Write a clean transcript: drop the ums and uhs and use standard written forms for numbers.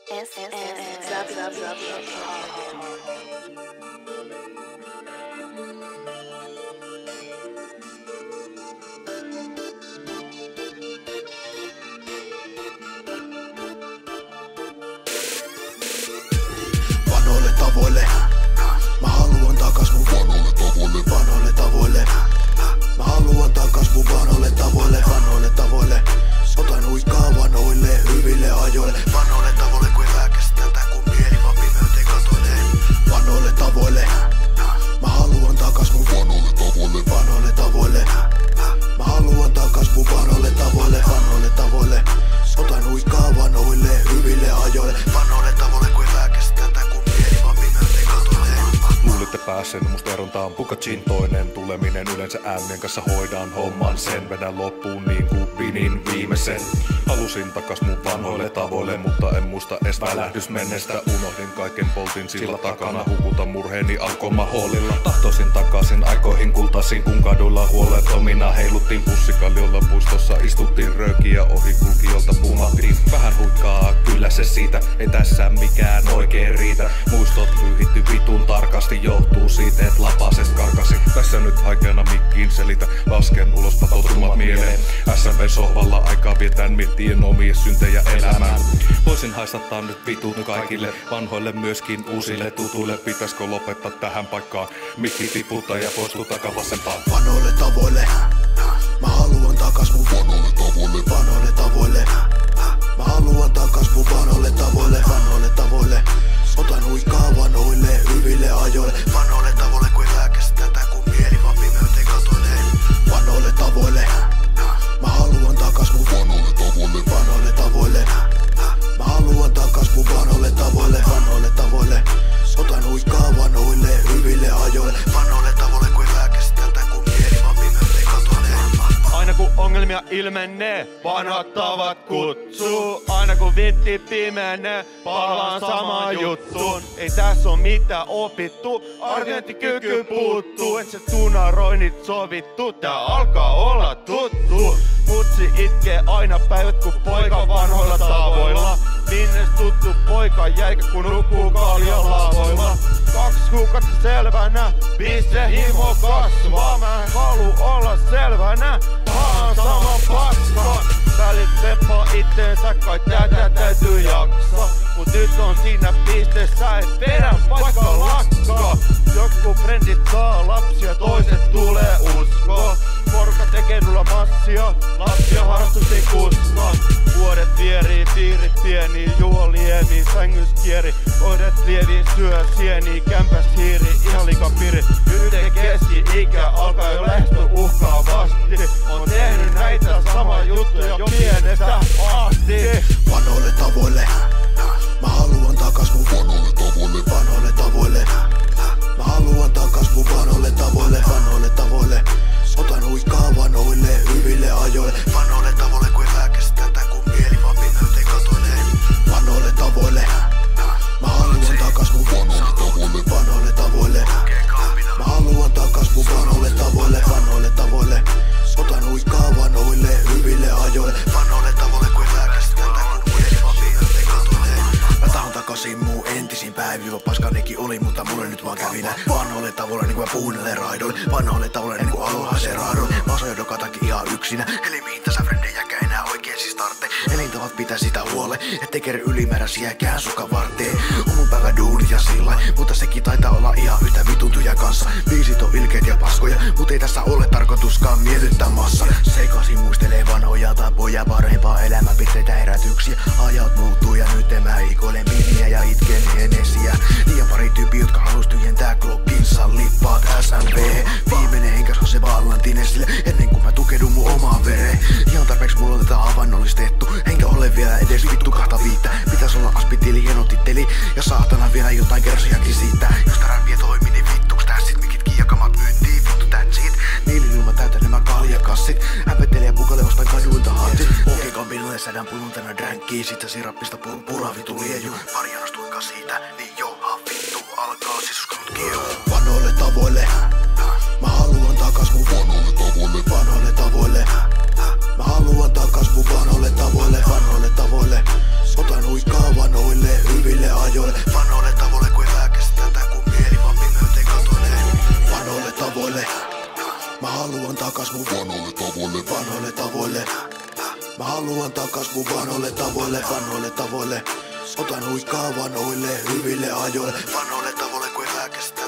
Vanhoille tavoille, mä haluan takas mun vanhoille tavoille. Vanhoille tavoille, mä haluan takas mun vanhoille tavoille. Vanhoille tavoille, otan huikkaa vanhoille hyville ajoille. Vanhoille tavoille, kun ei lääkästä tätä kun mieli vaan pimeyteen katoilee. Vanhoille tavoille, mä haluan takas mun vanhoille tavoille. Vanhoille tavoille, mä haluan takas mun vanhoille tavoille. Vanhoille tavoille, otan huikkaa vanhoille hyville ajoille. Vanhoille tavoille, kun ei lääkästä tätä kun mieli vaan pimeyteen katoilee. Luulitte pääsen, musta erontaan Pukacin toinen tuleminen. Yleensä äänien kanssa hoidaan homman sen. Vedän loppuun niin kuin pinin viimeisen. Halusin takas mun vanhoille tavoille, mutta en muista ees välähdysmennestä. Unohdin kaiken, poltin sillä takana. Hukuta murheeni alkomaholilla. Tahtoisin takaisin aikoihin kultaisin, kun kadulla huolettomina heiluttiin pussikaljolla. Puistossa istuttiin röökiä, ohikulkijoilta pumattiin. Vähän huikkaa, kyllä se siitä, ei tässä mikään oikein riitä. Muistot pyyhitty vitun tarkasti, johtuu siitä, et lapases karkasi. Tässä nyt haikeana mikkiin selitä, lasken ulos patoutumat mieleen. SMV-sohvalla aikaa vietän miettien omia syntejä elämään. Voisin haistattaa nyt vitut kaikille, vanhoille myöskin uusille tutuille. Pitäisikö lopettaa tähän paikkaan, mikki tiputtaa ja poistuu takaa vasempaan. Vanhoille tavoille, mä haluan takas mun vanhoille tavoille. Vanhoille tavoille, mä haluan takas mun vanhoille tavoille. Vanhoille tavoille, otan huikkaa vanhoille hyville ajoille. Vanhoille tavoille, kun ei lääkästä tätä kun mieli vaan pimeyteen katoilee. Vanhoille tavoille, mä haluan takas mun vanhoille tavoille. Vanhoille tavoille, mä haluan takas mun vanhoille tavoille. Vanhoille tavoille, otan huikkaa vanhoille hyville ajoille. Vanhoille tavoille, kun ei lääkästä tätä kun mieli vaan pimeyteen katoilee. Aina kun ongelmia ilmenee, vanhat tavat kutsuu. Aina kun vitti pimenee, palaan samaan juttuun. Ei tässä oo mitään opittu, arviointikyky puuttuu. Et se tunaroinnit sovittu, tää alkaa olla tuttu. Mutsi itkee aina päivät kun poika vanhoilla tavoilla. Minne tuttu poika jäikä kun nukkuu kaljalavoilla. 2 kuukautta selvänä, piste himo kasvaa. Mä en halu olla selvänä, haan sama paska. Välit teppaa itteensä, kai tätä täytyy jaksaa. Mut nyt on siinä pisteessä, et vedä vaikka lakkaa. Joku frendit saa lapsia, toiset tulee uskoa. Porka tekee nulla massia, lapsia harrastuksen kuskoa. Vuodet vierii, piirit pieni, juoliemi, sängys kieri. Koiret lievi, syö sieni, kämpäs hiiri, ihan likapiri. Yhden keski-ikä alkaa jo lähestyä uhkaavasti. On tehnyt näitä samaa juttuja pienestä asti. Vanhoille tavoille, mä haluan takas mun vanhoille tavoille. Vanhoille tavoille, mä haluan takas mun vanhoille tavoille. Vanhoille tavoille, otan huikkaa vanhoille hyville ajoille. Vanhoille tavoille, kun ei lääkästä tätä kun mieli vaan pimeyteen katoilee. Vanhoille tavoille, mä haluan takas mun vanhoille tavoille. Vanhoille tavoille, mä haluan takas mun vanhoille tavoille. Vanhoille tavoille, otan huikkaa vanhoille hyville ajoille. Vanhoille tavoille, kun ei lääkästä tätä kun mieli vaan pimeyteen katoilee. Mä tahon takaisin mun entisin päivillä, paskanekin oli, mutta mulle nyt vaan kävi näin. Vanhoille tavoille niin kuin mä puhun näille raidoille. Vanhoille tavoille niin kuin alhaisen raadoille. Mä oon joka takia ihan yksinä. Eli mihin tässä frendejäkään enää oikein siis tarvitse. Elintavat pitää sitä huole, ettei kerry ylimääräisiäkään sukan varteen. On mun päivä duunia sillä, mutta sekin taitaa olla ihan yhtä vituntuja kanssa. Biisit on ilkeet ja paskoja, mut ei tässä ole tarkoituskaan miellyttää massa. Sekaisin muistelee vanhoja tapoja, parempaa elämänpisteitä herätyksiä. Ajat muuttuu ja nyt mä ikoilen miniä ja itken enesiä. Liian pari tyyppi, jotka halus tyhjentää klokkinsa lippaat SMV. Viimeinen henkäs on se ballantinen sille, ennen kuin mä tukeudun mun omaan vereen. Ihan tarpeeksi mulla on tätä havainnollistettu, enkä ole vielä edes vittu 25. Pitäis olla aspitili, hienotitteli ja saatana vielä jotain kersiakin siitä. Jos tää rämpiä toimii, niin vittuks tässit mikitkin jakamat myyntiin, vittu that's it. Niilin mä täytän nämä kaljakassit, ämpettelen ja pukalle ostan kajuilta hatit. Okei-kampinalle sädän pullun tänä dränkkiin, sit se sirappista pura vitu lieju. Pari annostuinkaan siitä, niin joha vittu alkaa sisuskalut kiehuu. Vanhoille tavoille, mä haluan takas mun vanhoille tavoille. Vanhoille tavoille, mä haluan takas mun vanhoille tavoille. Vanhoille tavoille, otan huikkaa vanhoille Mä haluan takas mun vanhoille tavoille, vanhoille tavoille. Mä haluan takas mun vanhoille tavoille, vanhoille tavoille. Otan huikkaa vanhoille, hyville ajoille, vanhoille tavoille kuin lääkästä.